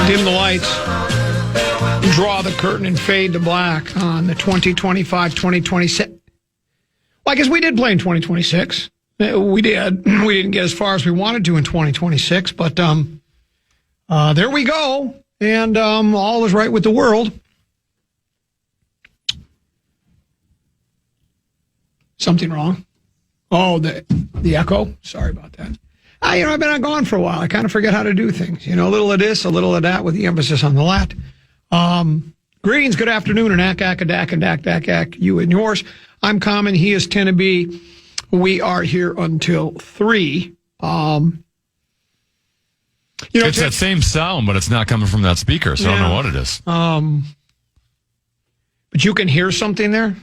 dim the lights, draw the curtain, and fade to black on the 2025-2026. Well, I guess we did play in 2026. We did. We didn't get as far as we wanted to in 2026, but there we go. And all is right with the world. Something wrong? Oh, the echo? Sorry about that. I've been gone for a while. I kind of forget how to do things. A little of this, a little of that, with the emphasis on the lat. Greetings, good afternoon, and ack, you and yours. I'm Common, he is Tenneby. We are here until 3. It's that same sound, but it's not coming from that speaker, so I don't know what it is. But you can hear something there?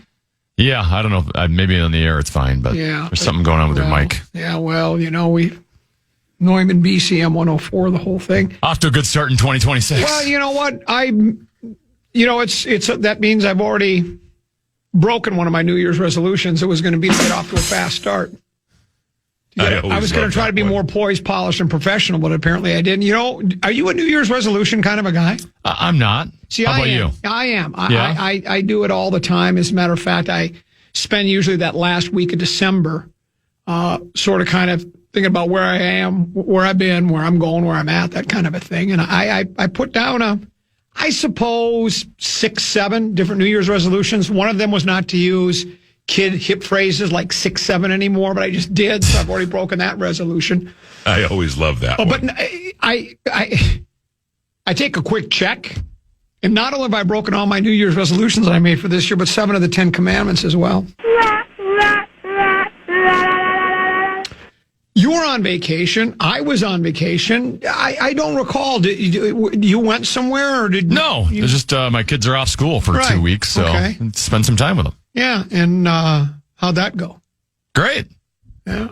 Yeah, I don't know. Maybe on the air it's fine, but there's something going on with your mic. Yeah, well, we Neumann BCM 104, the whole thing. Off to a good start in 2026. Well, you know what? It's that means I've already broken one of my New Year's resolutions. It was going to be to get off to a fast start. I was going to try to be more poised, polished, and professional, but apparently I didn't. Are you a New Year's resolution kind of a guy? I'm not. See, How about you? I am. Yeah? I do it all the time. As a matter of fact, I spend usually that last week of December sort of kind of thinking about where I am, where I've been, where I'm going, where I'm at, that kind of a thing. And I put down I suppose 6, 7 different New Year's resolutions. One of them was not to use kid hip phrases like 6, 7 anymore, but I just did, so I've already broken that resolution. I always love that one. But I take a quick check, and not only have I broken all my New Year's resolutions that I made for this year, but 7 of the 10 commandments as well. You were on vacation. I was on vacation. I don't recall. You went somewhere, or did No, it's just my kids are off school for 2 weeks, so spend some time with them. Yeah, and how'd that go? Great. Yeah,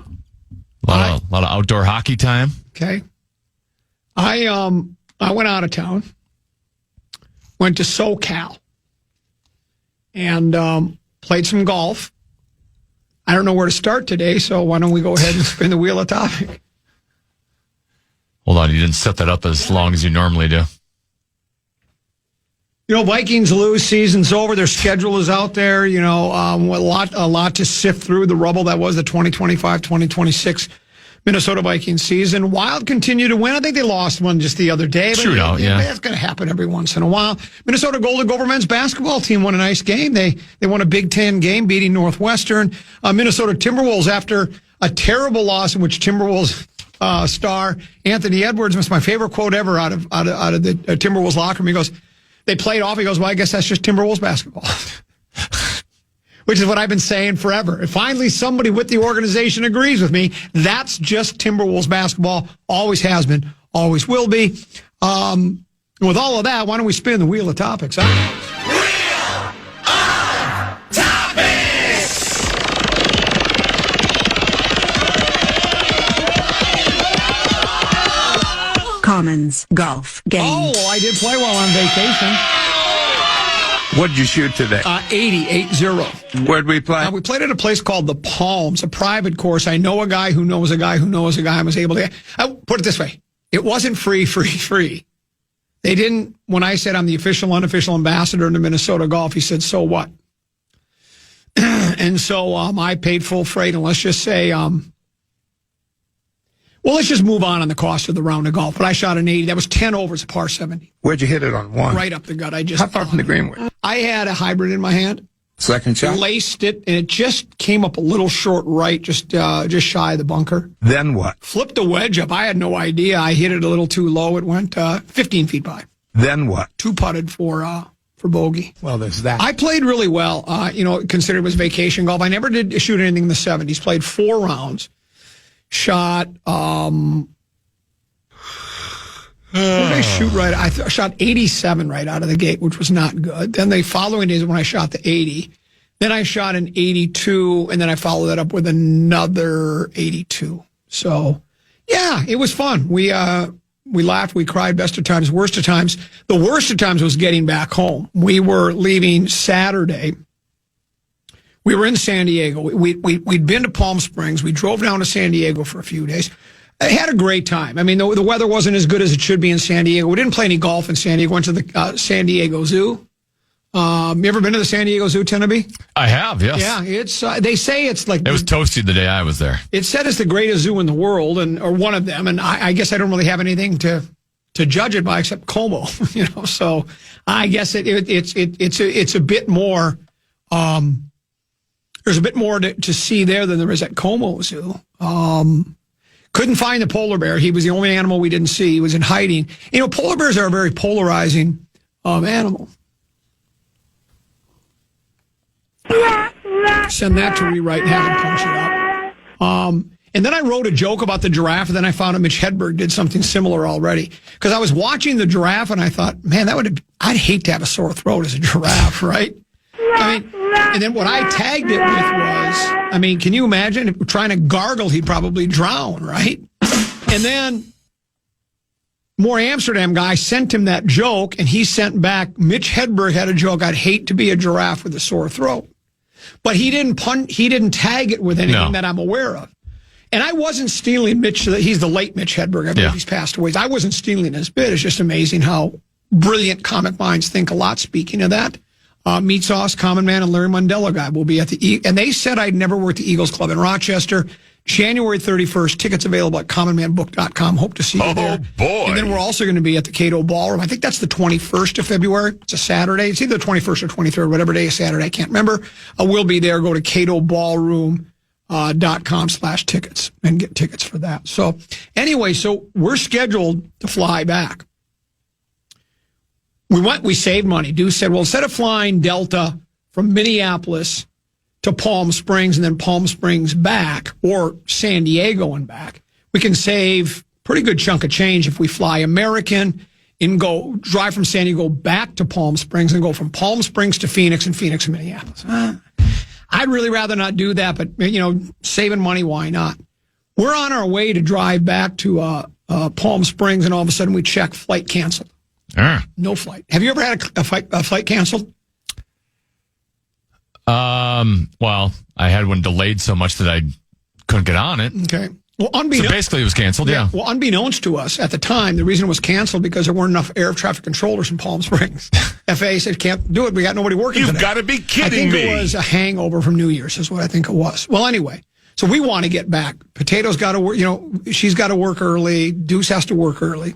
a lot of outdoor hockey time. Okay. I went out of town. Went to SoCal and played some golf. I don't know where to start today, so why don't we go ahead and spin the wheel of topic? Hold on, you didn't set that up as long as you normally do. Vikings lose, season's over, their schedule is out there, a lot to sift through, the rubble that was the 2025-2026 Minnesota Vikings season. Wild continue to win. I think they lost one just the other day. But Shootout, yeah. That's going to happen every once in a while. Minnesota Golden Gopher men's basketball team won a nice game. They won a Big Ten game, beating Northwestern. Minnesota Timberwolves, after a terrible loss in which Timberwolves star Anthony Edwards, was my favorite quote ever out of the Timberwolves locker room. He goes, they played off. He goes, well, I guess that's just Timberwolves basketball. Which is what I've been saying forever. And finally, somebody with the organization agrees with me. That's just Timberwolves basketball. Always has been. Always will be. With all of that, why don't we spin the wheel of topics? Huh? Wheel of Topics! Commons Golf Game. Oh, well, I did play while on vacation. What'd you shoot today? 80. Where'd we play? We played at a place called The Palms, a private course. I know a guy who knows a guy who knows a guy. I was able to put it this way. It wasn't free. They didn't, when I said I'm the official, unofficial ambassador to Minnesota Golf, he said, so what? And so I paid full freight, and let's just say, let's just move on the cost of the round of golf. But I shot an 80. That was 10 overs, a par 70. Where'd you hit it on one? Right up the gut. How far from the green were you? I had a hybrid in my hand. Second shot? Laced it, and it just came up a little short right, just shy of the bunker. Then what? Flipped the wedge up. I had no idea. I hit it a little too low. It went 15 feet by. Then what? 2-putted for bogey. Well, there's that. I played really well, considered it was vacation golf. I never did shoot anything in the 70s. Played 4 rounds. Shot, what did I shoot right? I shot 87 right out of the gate, which was not good. Then the following days when I shot the 80, then I shot an 82, and then I followed that up with another 82. So, yeah, it was fun. We laughed, we cried, best of times, worst of times. The worst of times was getting back home. We were leaving Saturday. We were in San Diego. We'd been to Palm Springs. We drove down to San Diego for a few days. I had a great time. I mean, the weather wasn't as good as it should be in San Diego. We didn't play any golf in San Diego. Went to the San Diego Zoo. You ever been to the San Diego Zoo, Tenneby? I have, yes. Yeah, it's. They say it's like it was toasty the day I was there. It said it's the greatest zoo in the world, or one of them. And I guess I don't really have anything to judge it by except Como, So I guess it's a bit more. There's a bit more to see there than there is at Como Zoo. Couldn't find the polar bear. He was the only animal we didn't see. He was in hiding. Polar bears are a very polarizing animal. Send that to rewrite and have him punch it up. And then I wrote a joke about the giraffe, and then I found out Mitch Hedberg did something similar already. Because I was watching the giraffe, and I thought, man, I'd hate to have a sore throat as a giraffe, right? And then what I tagged it with was, can you imagine trying to gargle? He'd probably drown, right? And then More Amsterdam guy sent him that joke, and he sent back, Mitch Hedberg had a joke, I'd hate to be a giraffe with a sore throat. But he didn't tag it with anything that I'm aware of. And I wasn't stealing Mitch. He's the late Mitch Hedberg. I believe he's passed away. I wasn't stealing his bit. It's just amazing how brilliant comic minds think a lot. Speaking of that, Meat Sauce, Common Man, and Larry Mondello guy will be at the and they said I'd never worked the Eagles Club in Rochester. January 31st. Tickets available at commonmanbook.com. Hope to see you there. Oh, boy. And then we're also going to be at the Cato Ballroom. I think that's the 21st of February. It's a Saturday. It's either the 21st or 23rd, whatever day is Saturday. I can't remember. We'll be there. Go to catoballroom.com/tickets and get tickets for that. So anyway, we're scheduled to fly back. We saved money. Deuce said, well, instead of flying Delta from Minneapolis to Palm Springs and then Palm Springs back, or San Diego and back, we can save a pretty good chunk of change if we fly American and drive from San Diego back to Palm Springs and go from Palm Springs to Phoenix and Phoenix to Minneapolis. I'd really rather not do that, but, saving money, why not? We're on our way to drive back to Palm Springs, and all of a sudden we check flight canceled. No flight. Have you ever had a flight canceled? Well, I had one delayed so much that I couldn't get on it. Okay. Well, so basically it was canceled, yeah. Well, unbeknownst to us at the time, the reason it was canceled because there weren't enough air traffic controllers in Palm Springs. FAA said, can't do it. We got nobody working today. You've got to be kidding me. I think it was a hangover from New Year's is what I think it was. Well, anyway, so we want to get back. Potato's got to work, she's got to work early. Deuce has to work early.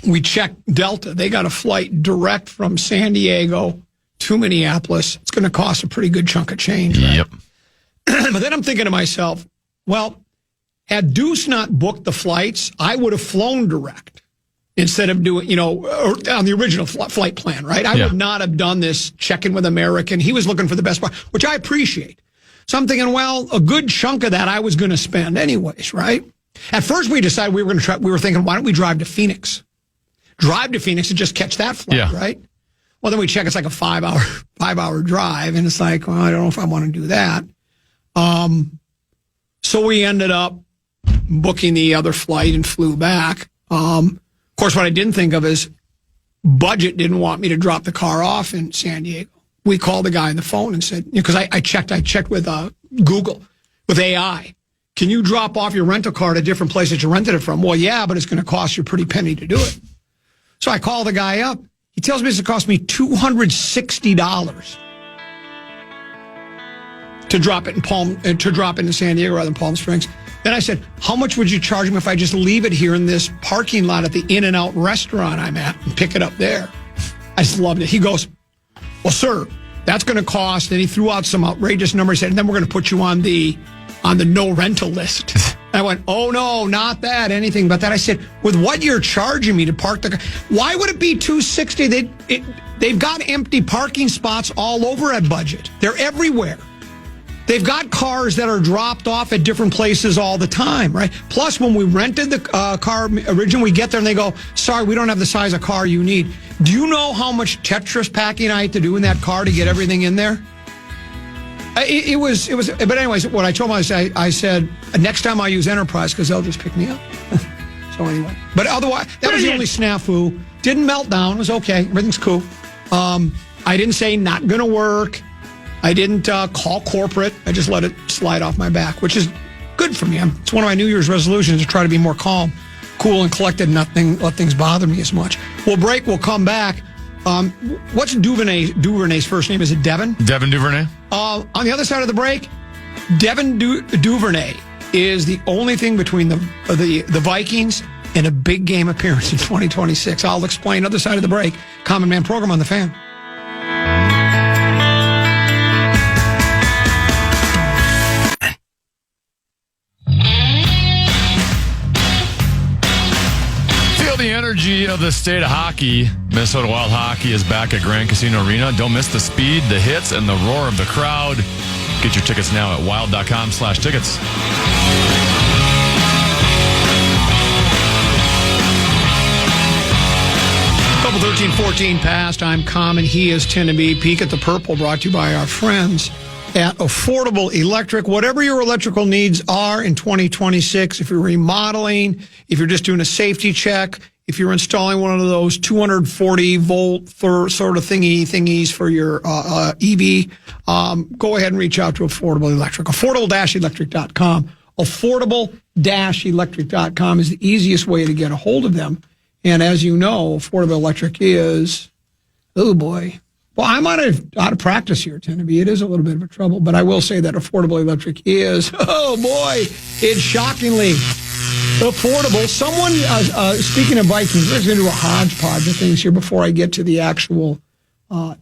We checked Delta. They got a flight direct from San Diego to Minneapolis. It's going to cost a pretty good chunk of change. Right? Yep. But then I'm thinking to myself, well, had Deuce not booked the flights, I would have flown direct instead of doing, on the original flight plan, right? I would not have done this check-in with American. He was looking for the best part, which I appreciate. So I'm thinking, well, a good chunk of that I was going to spend anyways, right? At first we decided we were going to try, we were thinking, why don't we drive to Phoenix? Drive to Phoenix and just catch that flight, right? Well, then we check, it's like a 5-hour drive, and it's like, well, I don't know if I want to do that. So we ended up booking the other flight and flew back. Of course, what I didn't think of is budget didn't want me to drop the car off in San Diego. We called the guy on the phone and said, because I checked with Google, with AI. Can you drop off your rental car at a different place that you rented it from? Well, yeah, but it's going to cost you a pretty penny to do it. So I called the guy up. He tells me it's going to cost me $260 to drop it in San Diego rather than Palm Springs. Then I said, how much would you charge me if I just leave it here in this parking lot at the In-N-Out restaurant I'm at and pick it up there? I just loved it. He goes, well, sir, that's going to cost. And he threw out some outrageous number. He said, and then we're going to put you on the no rental list. I went, oh, no, not that, anything but that. I said, with what you're charging me to park the car, why would it be $260? They've got empty parking spots all over at Budget. They're everywhere. They've got cars that are dropped off at different places all the time, right? Plus, when we rented the car originally, we get there and they go, sorry, we don't have the size of car you need. Do you know how much Tetris packing I had to do in that car to get everything in there? It was, but anyways, what I told him, I said, next time I use Enterprise because they'll just pick me up. So anyway, but otherwise, that was the only snafu. Didn't melt down. It was okay. Everything's cool. I didn't say not going to work. I didn't call corporate. I just let it slide off my back, which is Good for me. It's one of my New Year's resolutions to try to be more calm, cool, and collected, not let things bother me as much. We'll break. We'll come back. What's Duvernay's first name? Is it Devin? Devin Duvernay? On the other side of the break, Devin Duvernay is the only thing between the Vikings and a big game appearance in 2026. I'll explain other side of the break. Common Man program on the Fan. Feel the energy of the state of hockey. Minnesota Wild Hockey is back at Grand Casino Arena. Don't miss the speed, the hits, and the roar of the crowd. Get your tickets now at wild.com/tickets. Couple 13-14 past. I'm Common. He is 10 to be. Peek at the Purple, brought to you by our friends at Affordable Electric. Whatever your electrical needs are in 2026, if you're remodeling, if you're just doing a safety check, if you're installing one of those 240-volt sort of thingies for your EV, go ahead and reach out to Affordable Electric. Affordable-electric.com. Affordable-electric.com is the easiest way to get a hold of them. And as you know, Affordable Electric is, oh boy. Well, I'm out of practice here, Tennessee. It is a little bit of a trouble, but I will say that Affordable Electric is, oh boy, it's shockingly affordable. Someone, speaking of Vikings, let's going to do a hodgepodge of things here before I get to the actual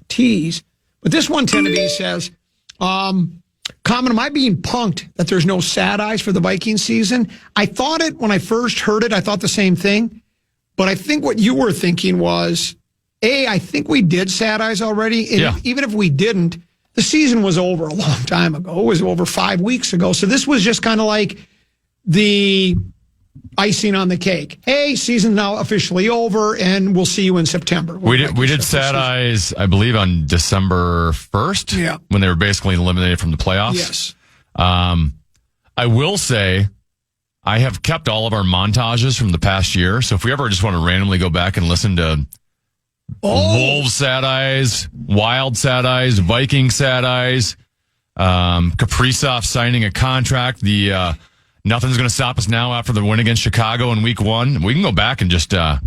tease. But this one, Tennessee says, Common, am I being punked that there's no sad eyes for the Vikings season? I thought it when I first heard it. I thought the same thing. But I think what you were thinking was, I think we did sad eyes already. And yeah. Even if we didn't, the season was over a long time ago. It was over 5 weeks ago. So this was just kind of like the icing on the cake. Hey, season's now officially over, and we'll see you in September. We did sad eyes, I believe, on December 1st. Yeah. When they were basically eliminated from the playoffs. Yes. I will say, I have kept all of our montages from the past year. So if we ever just want to randomly go back and listen to Wolves sad eyes, Wild sad eyes, Viking sad eyes, Kaprizov signing a contract, the nothing's going to stop us now after the win against Chicago in week 1. We can go back and just kind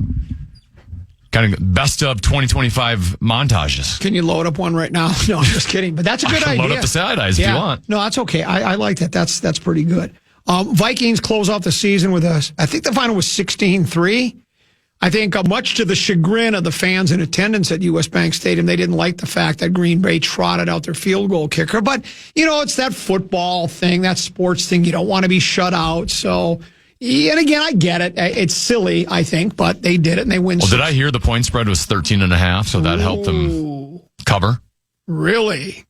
of best of 2025 montages. Can you load up one right now? No, I'm just kidding. But that's a good idea. Load up the sad eyes if you want. No, that's okay. I like that. That's pretty good. Vikings close off the season with I think the final was 16-3. I think much to the chagrin of the fans in attendance at U.S. Bank Stadium, they didn't like the fact that Green Bay trotted out their field goal kicker. But, it's that football thing, that sports thing. You don't want to be shut out. So, and again, I get it. It's silly, I think, but they did it and they win. Well, did I hear the point spread was 13.5, so that helped them cover? Really?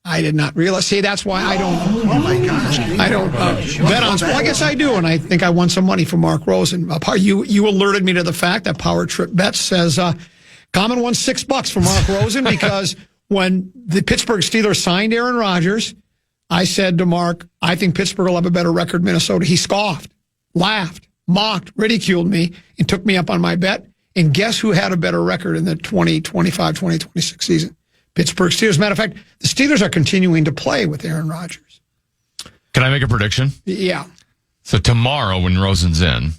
I did not realize. See, that's why I don't. Oh my gosh! I don't bet on. Well, I guess I do, and I think I won some money from Mark Rosen. You alerted me to the fact that Power Trip Bets says Common won $6 from Mark Rosen because when the Pittsburgh Steelers signed Aaron Rodgers, I said to Mark, "I think Pittsburgh will have a better record than Minnesota." He scoffed, laughed, mocked, ridiculed me, and took me up on my bet. And guess who had a better record in the 2025-2026 season? Pittsburgh Steelers. Matter of fact, the Steelers are continuing to play with Aaron Rodgers. Can I make a prediction? Yeah. So tomorrow when Rosen's in,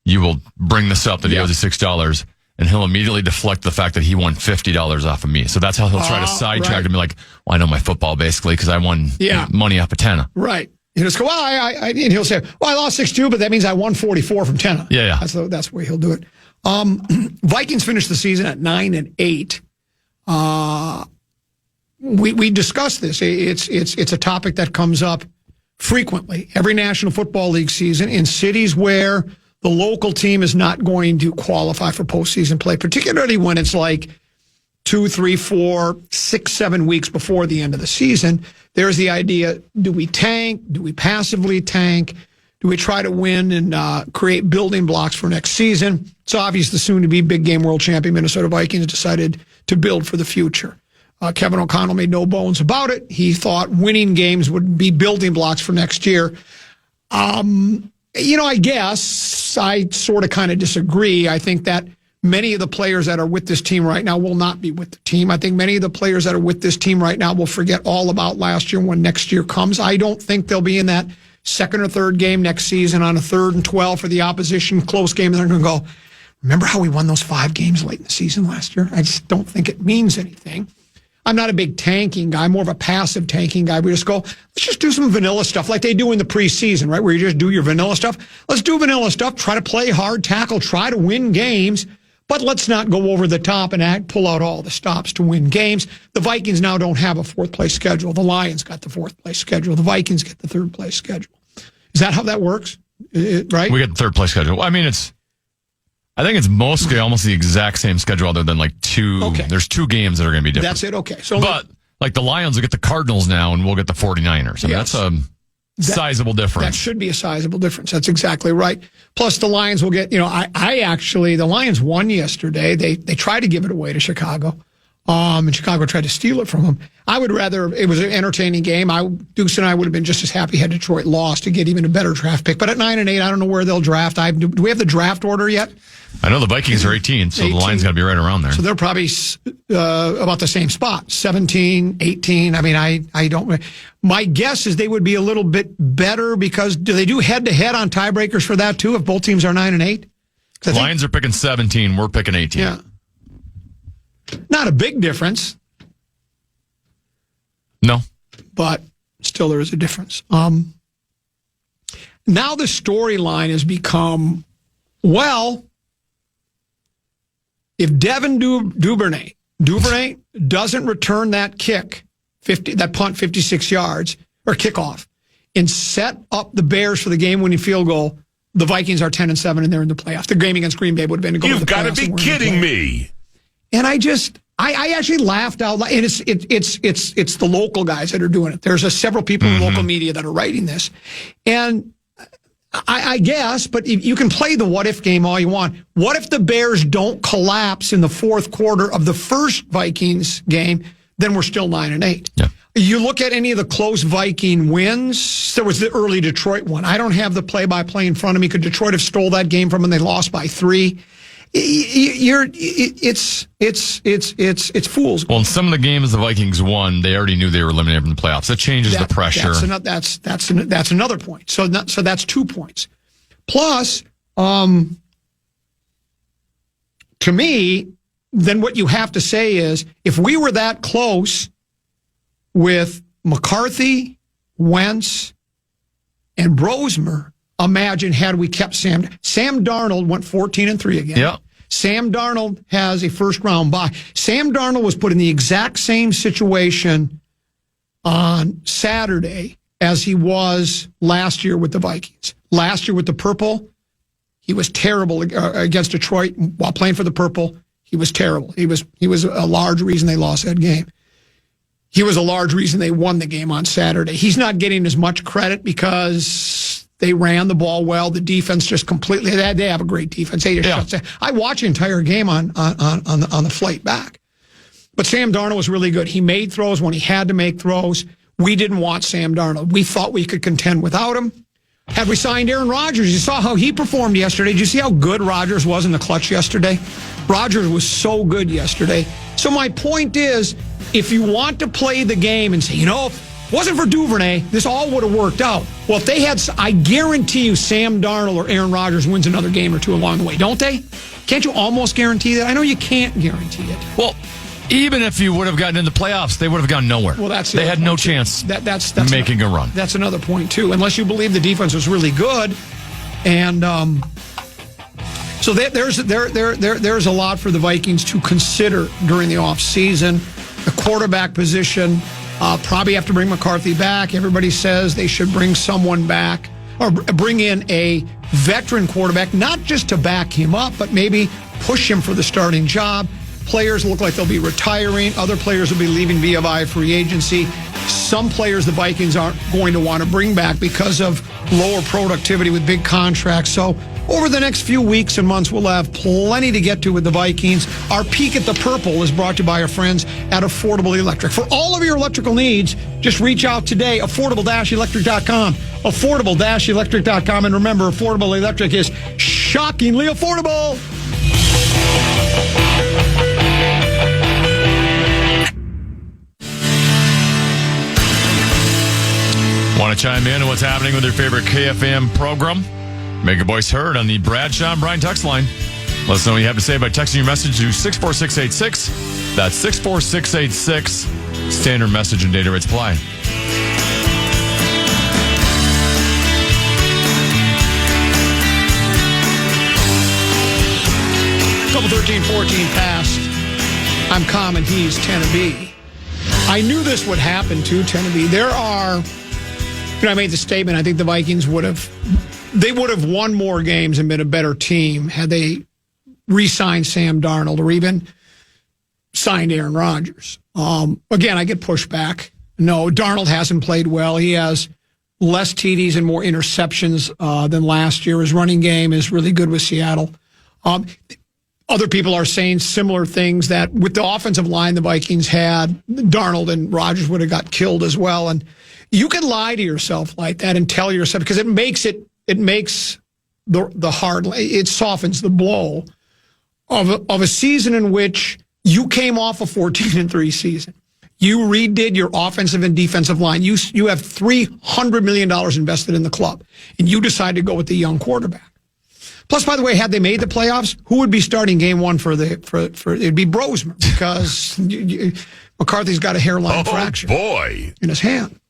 you will bring this up that he owes you $6, and he'll immediately deflect the fact that he won $50 off of me. So that's how he'll try to sidetrack to be like, well, I know my football basically because I won money off of Tenna. Right. He'll just go, well, and he'll say, well, I lost 6-2, but that means I won 44 from Tenna. Yeah. That's the way he'll do it. Vikings finished the season at 9-8. We discussed this. It's a topic that comes up frequently every National Football League season in cities where the local team is not going to qualify for postseason play, particularly when it's like 2, 3, 4, 6, 7 weeks before the end of the season. There's the idea, do we tank? Do we passively tank? Do we try to win and create building blocks for next season? It's obvious the soon-to-be big game world champion Minnesota Vikings decided to build for the future. Kevin O'Connell made no bones about it. He thought winning games would be building blocks for next year. I guess I sort of kind of disagree. I think that many of the players that are with this team right now will not be with the team. I think many of the players that are with this team right now will forget all about last year when next year comes. I don't think they'll be in that second or third game next season on a 3rd and 12 for the opposition, close game, and they're going to go, remember how we won those 5 games late in the season last year? I just don't think it means anything. I'm not a big tanking guy, more of a passive tanking guy. We just go, let's just do some vanilla stuff like they do in the preseason, right? Where you just do your vanilla stuff. Let's do vanilla stuff, try to play hard, tackle, try to win games, but let's not go over the top and pull out all the stops to win games. The Vikings now don't have a 4th place schedule. The Lions got the 4th place schedule. The Vikings get the 3rd place schedule. Is that how that works? Right? We get the 3rd place schedule. I mean, I think it's mostly almost the exact same schedule other than like 2. Okay. There's 2 games that are going to be different. That's it. Okay. So, but like the Lions will get the Cardinals now and we'll get the 49ers. I mean, that's a sizable difference. That should be a sizable difference. That's exactly right. Plus the Lions will get, the Lions won yesterday. They tried to give it away to Chicago. And Chicago tried to steal it from them. I would rather, it was an entertaining game. Deuce and I would have been just as happy had Detroit lost to get even a better draft pick. But at 9-8, I don't know where they'll draft. Do we have the draft order yet? I know the Vikings are 18, so 18. The Lions got to be right around there. So they're probably about the same spot, 17, 18. I mean, I don't. My guess is they would be a little bit better because do they do head-to-head on tiebreakers for that too if both teams are 9-8? Lions are picking 17, we're picking 18. Yeah. Not a big difference. No. But still there is a difference. Now the storyline has become, well, if Devin Duvernay doesn't return that kick, that punt 56 yards, or kickoff, and set up the Bears for the game-winning field goal, the Vikings are 10-7 and they're in the playoffs. The game against Green Bay would have been to go to the playoffs. You've got to be kidding me. And I actually laughed out loud. And it's the local guys that are doing it. There's several people in local media that are writing this. And I guess, but you can play the what-if game all you want. What if the Bears don't collapse in the 4th quarter of the first Vikings game? Then we're still 9-8. Yeah. You look at any of the close Viking wins. There was the early Detroit one. I don't have the play-by-play in front of me. Could Detroit have stole that game from them? They lost by 3. It's fool's gold. Well, in some of the games the Vikings won, they already knew they were eliminated from the playoffs. That changes the pressure. That's another point. So that's 2 points. Plus, to me, then what you have to say is if we were that close with McCarthy, Wentz, and Brosmer, imagine had we kept Sam Darnold went 14-3 again. Yeah. Sam Darnold has a first-round bye. Sam Darnold was put in the exact same situation on Saturday as he was last year with the Vikings. Last year with the Purple, he was terrible against Detroit while playing for the Purple. He was terrible. He was a large reason they lost that game. He was a large reason they won the game on Saturday. He's not getting as much credit because they ran the ball well. The defense just completely, they have a great defense. They just shuts down. I watched the entire game on the flight back. But Sam Darnold was really good. He made throws when he had to make throws. We didn't want Sam Darnold. We thought we could contend without him. Had we signed Aaron Rodgers, you saw how he performed yesterday. Did you see how good Rodgers was in the clutch yesterday? Rodgers was so good yesterday. So my point is, if you want to play the game and say, if it wasn't for Duvernay, this all would have worked out. Well, if they had, I guarantee you Sam Darnold or Aaron Rodgers wins another game or two along the way, don't they? Can't you almost guarantee that? I know you can't guarantee it. Well, even if you would have gotten in the playoffs, they would have gone nowhere. Well, they had no chance that's making a run. That's another point, too, unless you believe the defense was really good. And so there's a lot for the Vikings to consider during the offseason. The quarterback position, probably have to bring McCarthy back. Everybody says they should bring someone back or bring in a veteran quarterback, not just to back him up, but maybe push him for the starting job. Players look like they'll be retiring. Other players will be leaving via free agency. Some players the Vikings aren't going to want to bring back because of lower productivity with big contracts. So over the next few weeks and months, we'll have plenty to get to with the Vikings. Our Peek at the Purple is brought to you by our friends at Affordable Electric. For all of your electrical needs, just reach out today, affordable-electric.com, affordable-electric.com. And remember, Affordable Electric is shockingly affordable. Want to to chime in on what's happening with your favorite KFAN program? Make your voice heard on the Bradshaw and Bryan text line. Let us know what you have to say by texting your message to 64686. That's 64686. Standard message and data rates apply. Couple 13-14 past. I'm calm and he's Tennessee. I knew this would happen to Tennessee. There are, I made the statement, I think the Vikings would have won more games and been a better team had they re-signed Sam Darnold or even signed Aaron Rodgers. Again, I get pushback. No, Darnold hasn't played well. He has less TDs and more interceptions than last year. His running game is really good with Seattle. Other people are saying similar things, that with the offensive line the Vikings had, Darnold and Rodgers would have got killed as well. And you can lie to yourself like that and tell yourself, because it makes the hard, it softens the blow of a season in which you came off a 14-3 season. You redid your offensive and defensive line. You have $300 million invested in the club, and you decide to go with the young quarterback. Plus, by the way, had they made the playoffs, who would be starting game one for it'd be Brosmer, because McCarthy's got a hairline fracture in his hand.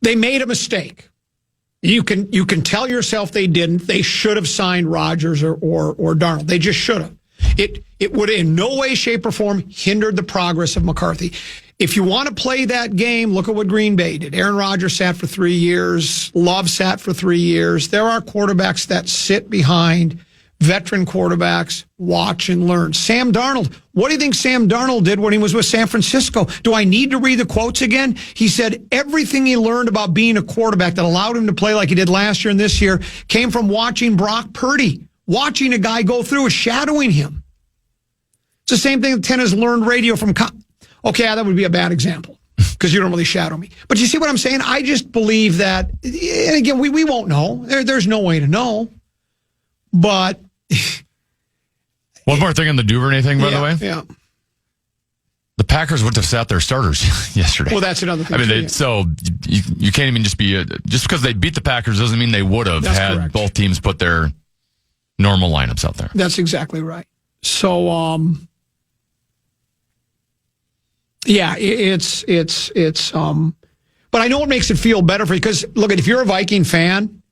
They made a mistake. You can tell yourself they didn't. They should have signed Rodgers or Darnold. They just should have. It would in no way, shape, or form hindered the progress of McCarthy. If you want to play that game, look at what Green Bay did. Aaron Rodgers sat for 3 years. Love sat for 3 years. There are quarterbacks that sit behind veteran quarterbacks, watch and learn. Sam Darnold. What do you think Sam Darnold did when he was with San Francisco? Do I need to read the quotes again? He said everything he learned about being a quarterback that allowed him to play like he did last year and this year came from watching Brock Purdy, watching a guy go through it, shadowing him. It's the same thing that Ten has learned radio from... Okay, that would be a bad example because you don't really shadow me. But you see what I'm saying? I just believe that, and again, we won't know. There's no way to know. But... One more thing on the Duvernay thing, by the way. Yeah. The Packers wouldn't have sat their starters yesterday. Well, that's another thing. I mean, so you can't even just because they beat the Packers doesn't mean they would have had correct. Both teams put their normal lineups out there. That's exactly right. So, yeah, it's but I know it makes it feel better for you because look, if you're a Viking fan,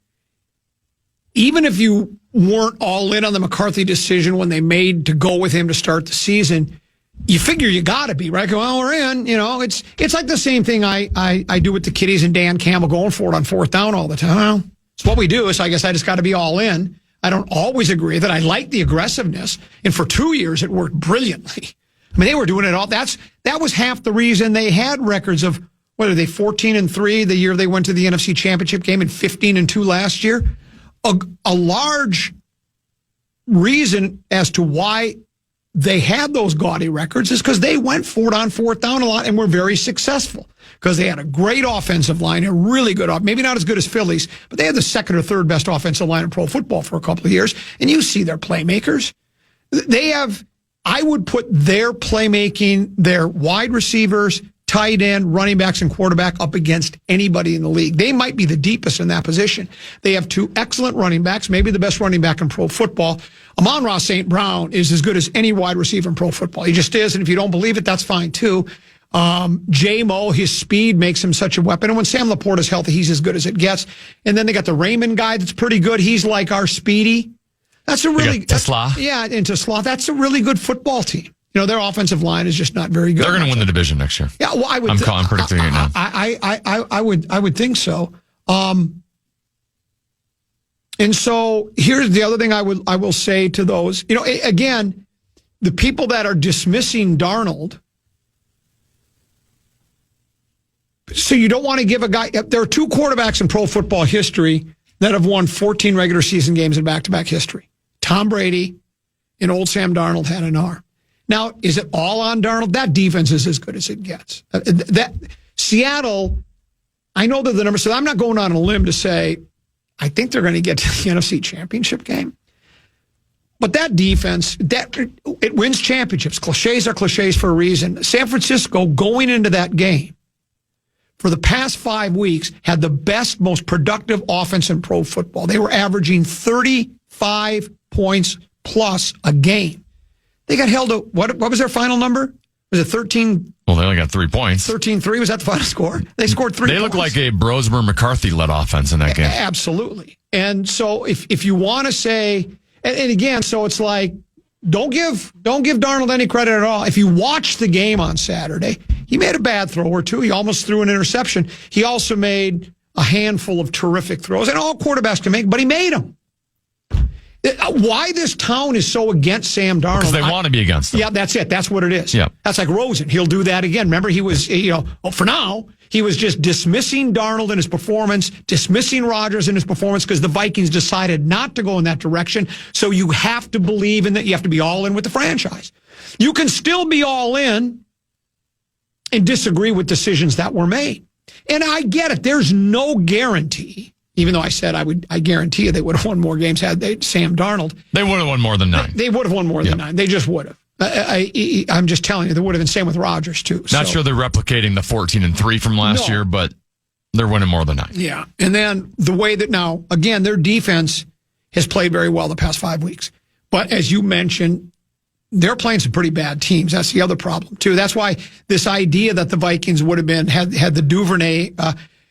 even if you weren't all in on the McCarthy decision when they made to go with him to start the season, you figure you got to be, right? Well, we're in, it's like the same thing I do with the kiddies and Dan Campbell going for it on fourth down all the time. Well, it's what we do, so I guess I just got to be all in. I don't always agree that I like the aggressiveness, and for 2 years it worked brilliantly. I mean, they were doing it all. That was half the reason they had records of, what are they, 14-3 the year they went to the NFC Championship game and 15-2 last year. A large reason as to why they had those gaudy records is because they went for it on fourth down a lot and were very successful because they had a great offensive line, a really good, maybe not as good as Phillies, but they had the second or third best offensive line in pro football for a couple of years. And you see their playmakers. They have, I would put their playmaking, their wide receivers, tight end, running backs, and quarterback up against anybody in the league. They might be the deepest in that position. They have two excellent running backs, maybe the best running back in pro football. Amon-Ra St. Brown is as good as any wide receiver in pro football. He just is, and if you don't believe it, that's fine too. J-Mo, his speed makes him such a weapon. And when Sam Laporte is healthy, he's as good as it gets. And then they got the Raymond guy that's pretty good. He's like our Speedy. That's a really... Tesla. Yeah, and Tesla. That's a really good football team. Their offensive line is just not very good. They're going to win the division next year. Yeah, well, I'm predicting it now. I would think so. And so here's the other thing I will say to those. Again, the people that are dismissing Darnold. So you don't want to give a guy. There are two quarterbacks in pro football history that have won 14 regular season games in back-to-back history. Tom Brady and old Sam Darnold had an arm. Now, is it all on Darnold? That defense is as good as it gets. That Seattle, I know that the numbers, so I'm not going on a limb to say, I think they're going to get to the NFC Championship game. But that defense, it wins championships. Cliches are cliches for a reason. San Francisco, going into that game, for the past 5 weeks, had the best, most productive offense in pro football. They were averaging 35 points plus a game. They got held to, what was their final number? Was it 13? Well, they only got 3 points. 13-3, was that the final score? They scored 3 They points. look like a Brosmer-McCarthy-led offense in that game. Absolutely. And so if you want to say, and again, so it's like, don't give Darnold any credit at all. If you watch the game on Saturday, he made a bad throw or two. He almost threw an interception. He also made a handful of terrific throws, and all quarterbacks can make, but he made them. Why this town is so against Sam Darnold? Because they want to be against him. Yeah, that's it. That's what it is. Yeah. That's like Rosen. He'll do that again. Remember, he was, for now, he was just dismissing Darnold in his performance, dismissing Rodgers in his performance because the Vikings decided not to go in that direction. So you have to believe in that. You have to be all in with the franchise. You can still be all in and disagree with decisions that were made. And I get it. There's no guarantee. Even though I said I guarantee you they would have won more games had they Sam Darnold. They would have won more than 9. They would have won more than 9. They just would have. I'm just telling you, they would have been same with Rodgers too. Not sure they're replicating the 14-3 from last year, but they're winning more than 9. Yeah, and then the way that now again their defense has played very well the past 5 weeks, but as you mentioned, they're playing some pretty bad teams. That's the other problem too. That's why this idea that the Vikings would have been had the Duvernay.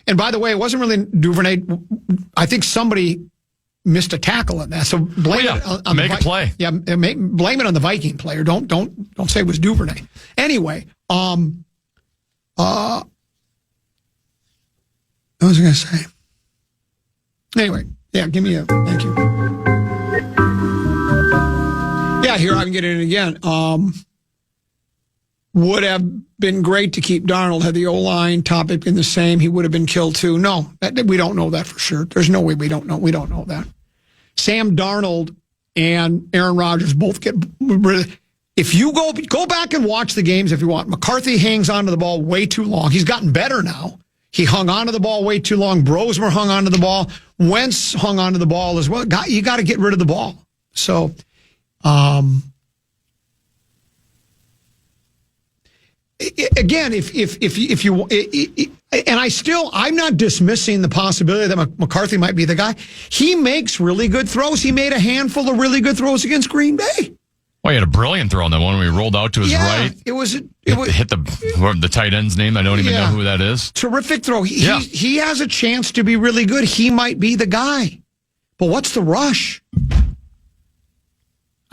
And by the way, it wasn't really Duvernay. I think somebody missed a tackle in that. So blame it on make a play. Yeah, blame it on the Viking player. Don't say it was Duvernay. Anyway, what was I going to say? Anyway, yeah, give me a thank you. Yeah, here I can get it in again. Would have been great to keep Darnold had the O-line topic been the same. He would have been killed too. No, we don't know that for sure. There's no way we don't know. We don't know that. Sam Darnold and Aaron Rodgers both get. If you go back and watch the games if you want, McCarthy hangs onto the ball way too long. He's gotten better now. He hung onto the ball way too long. Brosmer hung onto the ball. Wentz hung onto the ball as well. You got to get rid of the ball. So, again, if you and I'm not dismissing the possibility that McCarthy might be the guy. He makes really good throws. He made a handful of really good throws against Green Bay. Well, he had a brilliant throw on that one when he rolled out to his right. It was hit the tight end's name. I don't even know who that is. Terrific throw. He has a chance to be really good. He might be the guy. But what's the rush?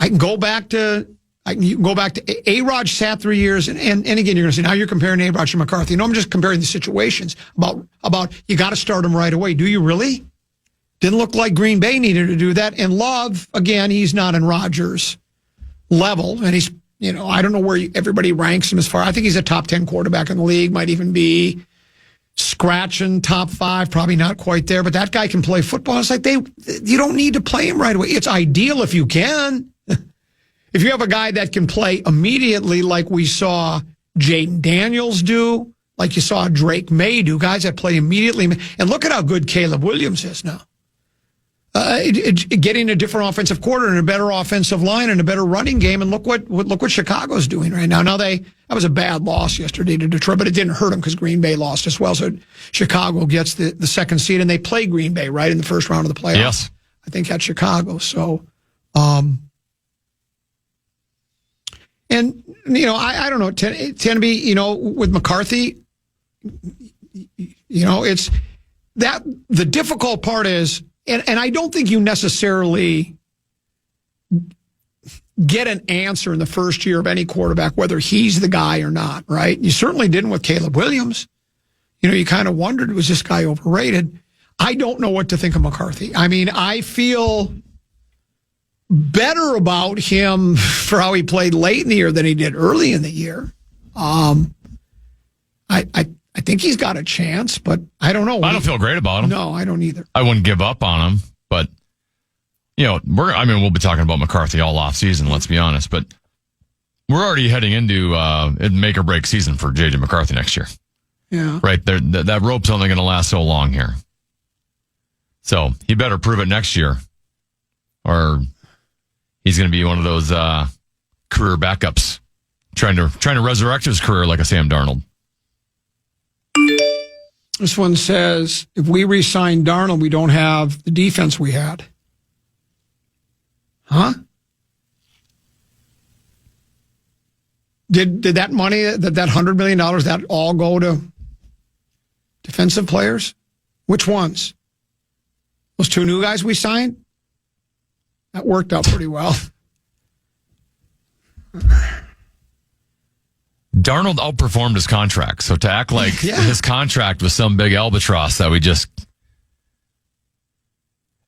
You can go back to A-Rod sat 3 years, and again, you're going to say, now you're comparing A-Rod to McCarthy. No, I'm just comparing the situations about you got to start him right away. Do you really? Didn't look like Green Bay needed to do that. And Love, again, he's not in Rodgers' level, and he's, I don't know where everybody ranks him as far. I think he's a top 10 quarterback in the league, might even be scratching top 5, probably not quite there, but that guy can play football. It's like you don't need to play him right away. It's ideal if you can. If you have a guy that can play immediately, like we saw Jaden Daniels do, like you saw Drake May do, guys that play immediately. And look at how good Caleb Williams is now. Getting a different offensive quarter and a better offensive line and a better running game. And look what Chicago's doing right now. Now that was a bad loss yesterday to Detroit, but it didn't hurt them because Green Bay lost as well. So Chicago gets the second seed, and they play Green Bay right in the first round of the playoffs. Yes, I think at Chicago. So, and I don't know. Tend to be with McCarthy. It's that the difficult part is. And I don't think you necessarily get an answer in the first year of any quarterback, whether he's the guy or not, right? You certainly didn't with Caleb Williams. You kind of wondered, was this guy overrated? I don't know what to think of McCarthy. I mean, I feel better about him for how he played late in the year than he did early in the year. I think he's got a chance, but I don't know. I don't feel great about him. No, I don't either. I wouldn't give up on him, but we'll be talking about McCarthy all off season. Let's be honest, but we're already heading into make or break season for JJ McCarthy next year. Yeah, right there. That rope's only going to last so long here, so he better prove it next year, or he's going to be one of those career backups trying to resurrect his career like a Sam Darnold. This one says, if we re-sign Darnold, we don't have the defense we had. Huh? Did that money, that $100 million, that all go to defensive players? Which ones? Those 2 new guys we signed? That worked out pretty well. Darnold outperformed his contract, so to act like his contract was some big albatross that we just...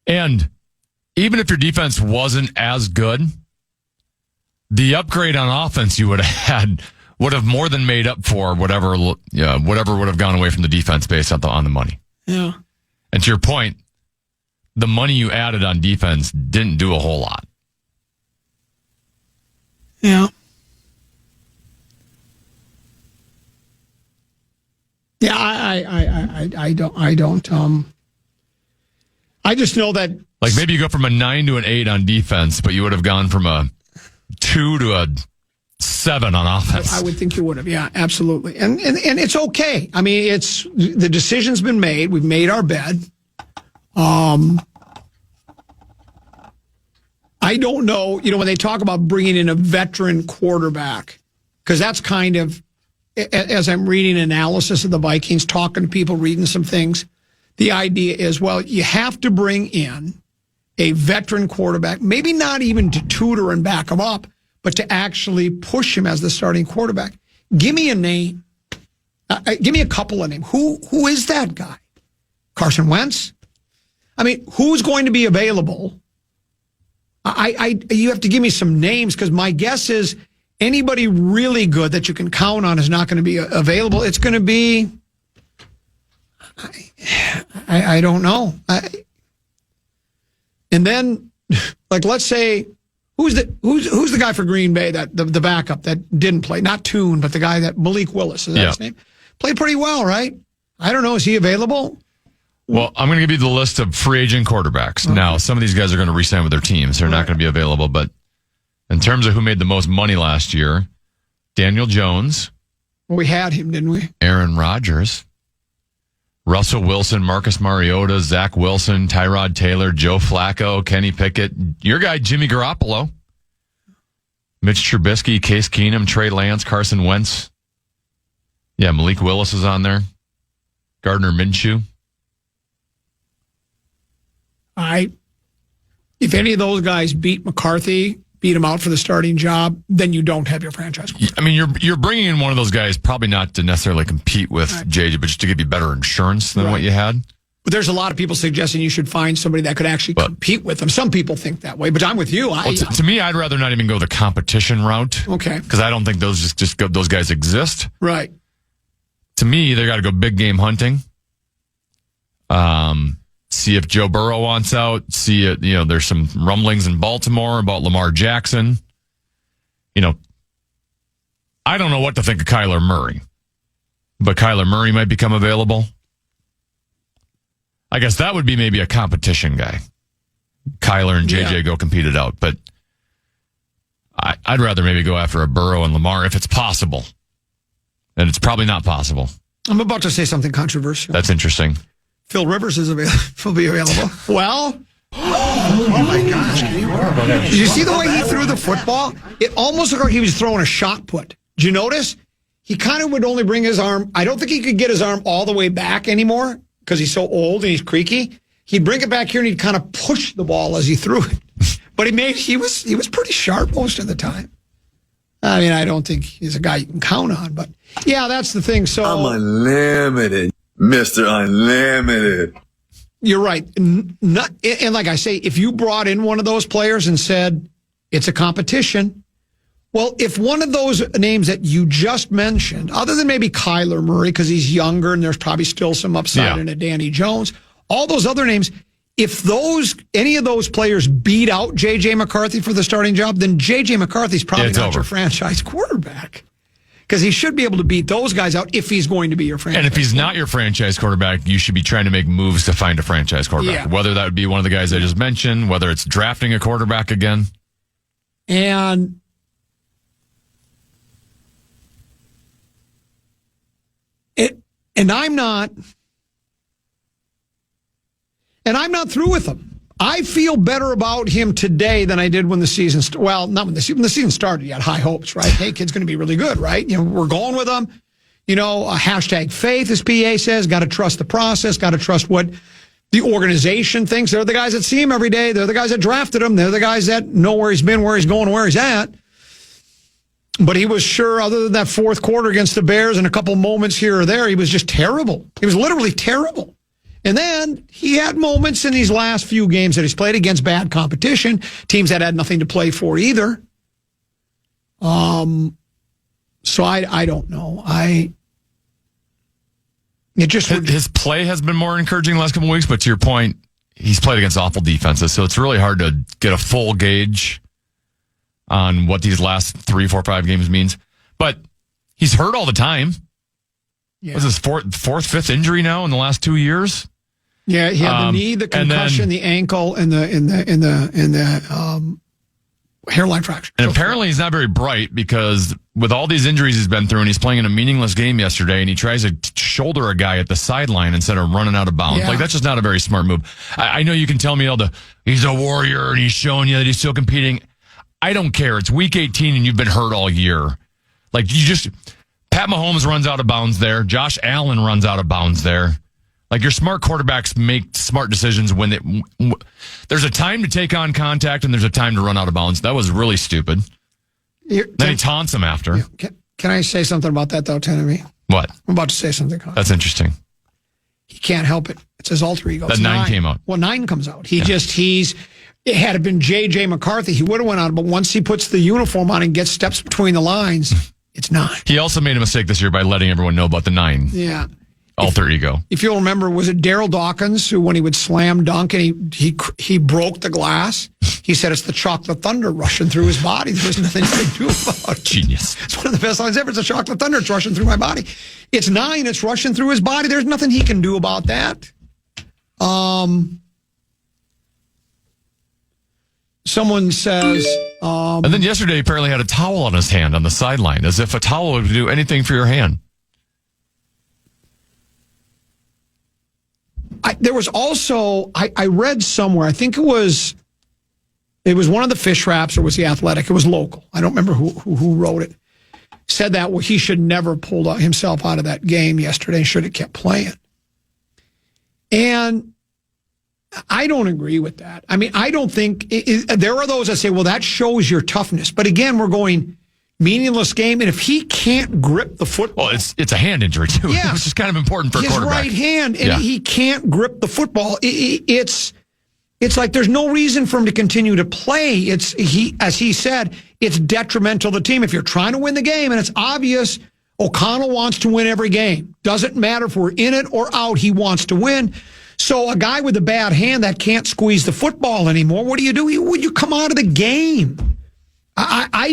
And even if your defense wasn't as good, the upgrade on offense you would have had would have more than made up for whatever would have gone away from the defense based on the money. Yeah. And to your point, the money you added on defense didn't do a whole lot. Yeah. Yeah, I don't. I just know that, like, maybe you go from a 9 to an 8 on defense, but you would have gone from a 2 to a 7 on offense. I would think you would have. Yeah, absolutely. And it's okay. I mean, the decision's been made. We've made our bed. I don't know, when they talk about bringing in a veteran quarterback, because that's kind of, as I'm reading analysis of the Vikings, talking to people, reading some things, the idea is, well, you have to bring in a veteran quarterback, maybe not even to tutor and back him up, but to actually push him as the starting quarterback. Give me a name. Give me a couple of names. Who is that guy? Carson Wentz? I mean, who's going to be available? You have to give me some names, because my guess is anybody really good that you can count on is not going to be available. It's going to be, I don't know. And then, like, let's say, who's the guy for Green Bay, that the backup that didn't play? Not Toon, but the guy that Malik Willis, is that his name? Played pretty well, right? I don't know. Is he available? Well, I'm going to give you the list of free agent quarterbacks. Okay. Now, some of these guys are going to re-sign with their teams. They're not going to be available. But in terms of who made the most money last year, Daniel Jones. Well, we had him, didn't we? Aaron Rodgers. Russell Wilson, Marcus Mariota, Zach Wilson, Tyrod Taylor, Joe Flacco, Kenny Pickett. Your guy, Jimmy Garoppolo. Mitch Trubisky, Case Keenum, Trey Lance, Carson Wentz. Yeah, Malik Willis is on there. Gardner Minshew. If any of those guys beat McCarthy, beat him out for the starting job, then you don't have your franchise quarterback. I mean, you're bringing in one of those guys probably not to necessarily compete with JJ, but just to give you better insurance than what you had. But there's a lot of people suggesting you should find somebody that could actually compete with them. Some people think that way, but I'm with you. To me, I'd rather not even go the competition route. Okay. Because I don't think those those guys exist. Right. To me, they got to go big game hunting. See if Joe Burrow wants out. See it. There's some rumblings in Baltimore about Lamar Jackson. I don't know what to think of Kyler Murray, but Kyler Murray might become available. I guess that would be maybe a competition guy. Kyler and JJ go compete it out, but I'd rather maybe go after a Burrow and Lamar if it's possible. And it's probably not possible. I'm about to say something controversial. That's interesting. Phil Rivers will be available. Well, oh my gosh. Did you see the way he threw the football? It almost looked like he was throwing a shot put. Did you notice? He kind of would only bring his arm. I don't think he could get his arm all the way back anymore because he's so old and he's creaky. He'd bring it back here and he'd kind of push the ball as he threw it. But he was pretty sharp most of the time. I mean, I don't think he's a guy you can count on, but yeah, that's the thing. So I'm unlimited. Mr. Unlimited. You're right. And like I say, if you brought in one of those players and said it's a competition, well, if one of those names that you just mentioned, other than maybe Kyler Murray because he's younger and there's probably still some upside in a Danny Jones, all those other names, if any of those players beat out J.J. McCarthy for the starting job, then J.J. McCarthy's probably not your franchise quarterback. Because he should be able to beat those guys out if he's going to be your franchise. And if he's not your franchise quarterback, you should be trying to make moves to find a franchise quarterback. Yeah. Whether that would be one of the guys I just mentioned, whether it's drafting a quarterback again. And I'm not, And I'm not through with him. I feel better about him today than I did when the season not when the season started. You had high hopes, right? Hey, kid's going to be really good, right? We're going with him. Hashtag faith, as PA says. Got to trust the process. Got to trust what the organization thinks. They're the guys that see him every day. They're the guys that drafted him. They're the guys that know where he's been, where he's going, where he's at. But he was sure, other than that fourth quarter against the Bears and a couple moments here or there, he was just terrible. He was literally terrible. And then he had moments in these last few games that he's played against bad competition, teams that had nothing to play for either. So I don't know. His play has been more encouraging the last couple of weeks, but to your point, he's played against awful defenses, so it's really hard to get a full gauge on what these last 3, 4, 5 games means. But he's hurt all the time. Yeah. Was his fourth, fifth injury now in the last 2 years? Yeah, he had the knee, the concussion, the ankle, and the hairline fracture. And apparently he's not very bright because with all these injuries he's been through, and he's playing in a meaningless game yesterday, and he tries to shoulder a guy at the sideline instead of running out of bounds. Yeah. Like, that's just not a very smart move. I know you can tell me he's a warrior and he's showing you that he's still competing. I don't care. It's week 18 and you've been hurt all year. Like, Pat Mahomes runs out of bounds there. Josh Allen runs out of bounds there. Like, your smart quarterbacks make smart decisions when there's a time to take on contact and there's a time to run out of bounds. That was really stupid. Then he taunts him after. Can I say something about that, though, Tennessee? What? I'm about to say something. That's interesting. He can't help it. It's his alter ego. That 9 came out. Well, 9 comes out. Had it been J.J. McCarthy, he would have went out. But once he puts the uniform on and gets steps between the lines, it's 9. He also made a mistake this year by letting everyone know about the 9. Yeah. Alter ego. If you'll remember, was it Daryl Dawkins who, when he would slam dunk and he broke the glass, he said it's the chocolate thunder rushing through his body. There was nothing he could do about it. Genius. It's one of the best lines ever. It's a chocolate thunder. It's rushing through my body. It's 9. It's rushing through his body. There's nothing he can do about that. Someone says... and then yesterday he apparently had a towel on his hand on the sideline, as if a towel would do anything for your hand. There was also, I read somewhere, I think it was one of the fish wraps or was the Athletic. It was local. I don't remember who wrote it. Said that he should never pull himself out of that game yesterday and should have kept playing. And I don't agree with that. I mean, I don't think, there are those that say, well, that shows your toughness. But again, we're going meaningless game, and if he can't grip the football... Well, it's a hand injury, too, yeah, which is kind of important for a quarterback. His right hand, and he can't grip the football. It's like there's no reason for him to continue to play. As he said, it's detrimental to the team. If you're trying to win the game, and it's obvious O'Connell wants to win every game. Doesn't matter if we're in it or out, he wants to win. So a guy with a bad hand that can't squeeze the football anymore, what do? You come out of the game. I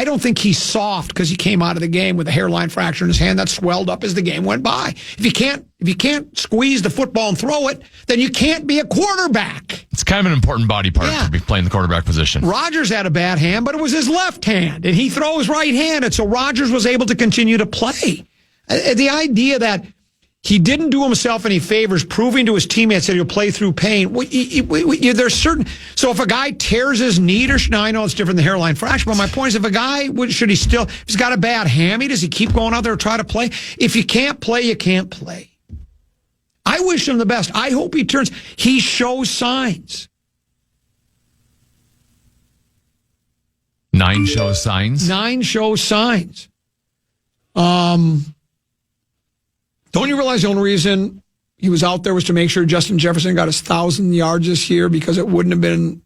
don't think he's soft because he came out of the game with a hairline fracture in his hand that swelled up as the game went by. If you can't squeeze the football and throw it, then you can't be a quarterback. It's kind of an important body part to be playing the quarterback position. Rodgers had a bad hand, but it was his left hand, and he throws right-handed, so Rodgers was able to continue to play. The idea that he didn't do himself any favors, proving to his teammates that he'll play through pain. There's certain. So if a guy tears his knee, now I know it's different than hairline fracture, but my point is, if a guy if he's got a bad hammy, does he keep going out there and try to play? If you can't play, you can't play. I wish him the best. I hope he shows signs. 9 shows signs. 9 shows signs. Don't you realize the only reason he was out there was to make sure Justin Jefferson got his 1,000 yards this year because it wouldn't have been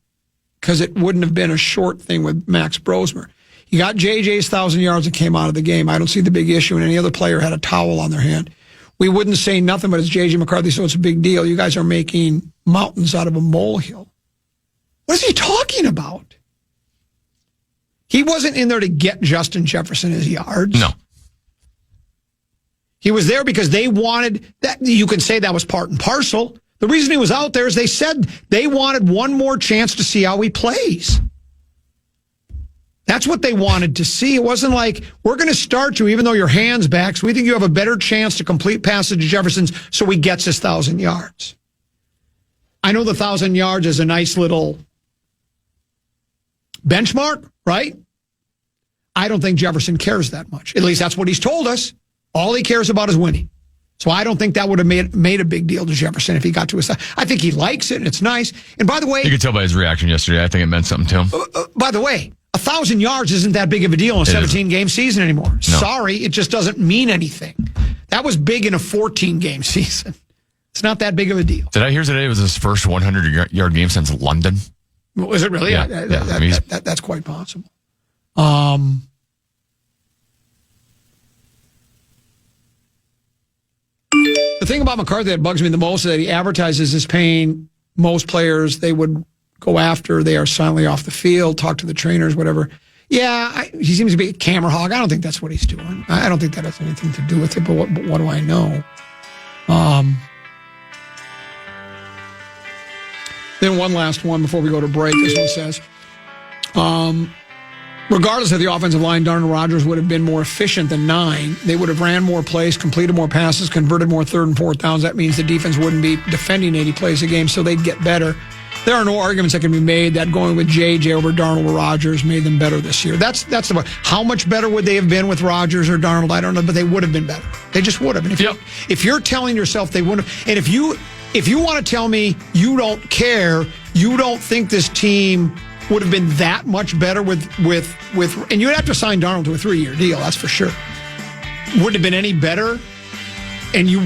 a short thing with Max Brosmer. He got JJ's 1,000 yards and came out of the game. I don't see the big issue, and any other player had a towel on their hand. We wouldn't say nothing, but it's JJ McCarthy, so it's a big deal. You guys are making mountains out of a molehill. What is he talking about? He wasn't in there to get Justin Jefferson his yards. No. He was there because they wanted that. You can say that was part and parcel. The reason he was out there is they said they wanted one more chance to see how he plays. That's what they wanted to see. It wasn't like, we're going to start you even though your hand's back, so we think you have a better chance to complete passes to Jefferson so he gets his 1,000 yards. I know the 1,000 yards is a nice little benchmark, right? I don't think Jefferson cares that much. At least that's what he's told us. All he cares about is winning. So I don't think that would have made a big deal to Jefferson if he got to his side. I think he likes it, and it's nice. And by the way... You could tell by his reaction yesterday. I think it meant something to him. By the way, 1,000 yards isn't that big of a deal in a 17-game season anymore. No. Sorry, it just doesn't mean anything. That was big in a 14-game season. It's not that big of a deal. Did I hear today it was his first 100-yard game since London? Was it really? Yeah. That's quite possible. The thing about McCarthy that bugs me the most is that he advertises as paying most players they would go after. They are silently off the field, talk to the trainers, whatever. Yeah, he seems to be a camera hog. I don't think that's what he's doing. I don't think that has anything to do with it, but what do I know? Then one last one before we go to break. This one says, regardless of the offensive line, Darnold Rodgers would have been more efficient than 9. They would have ran more plays, completed more passes, converted more 3rd and 4th downs. That means the defense wouldn't be defending 80 plays a game, so they'd get better. There are no arguments that can be made that going with J.J. over Darnold or Rodgers made them better this year. That's the point. How much better would they have been with Rodgers or Darnold? I don't know, but they would have been better. They just would have. And if you're telling yourself they wouldn't have, and if you want to tell me you don't care, you don't think this team would have been that much better with and you'd have to sign Darnold to a 3-year deal, that's for sure. Wouldn't have been any better, and you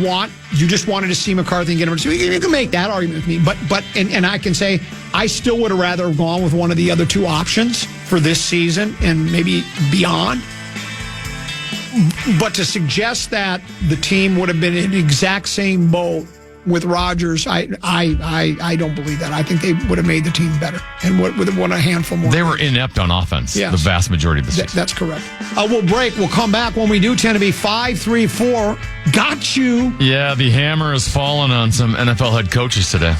just wanted to see McCarthy and get him. So you can make that argument with me, but I can say I still would have rather have gone with one of the other 2 options for this season and maybe beyond. But to suggest that the team would have been in the exact same boat with Rodgers, I don't believe that. I think they would have made the team better and would have won a handful more. They were inept on offense the vast majority of the season. That's correct. We'll break. We'll come back. When we do, tend to be 5-3-4. Got you. Yeah, the hammer has fallen on some NFL head coaches today.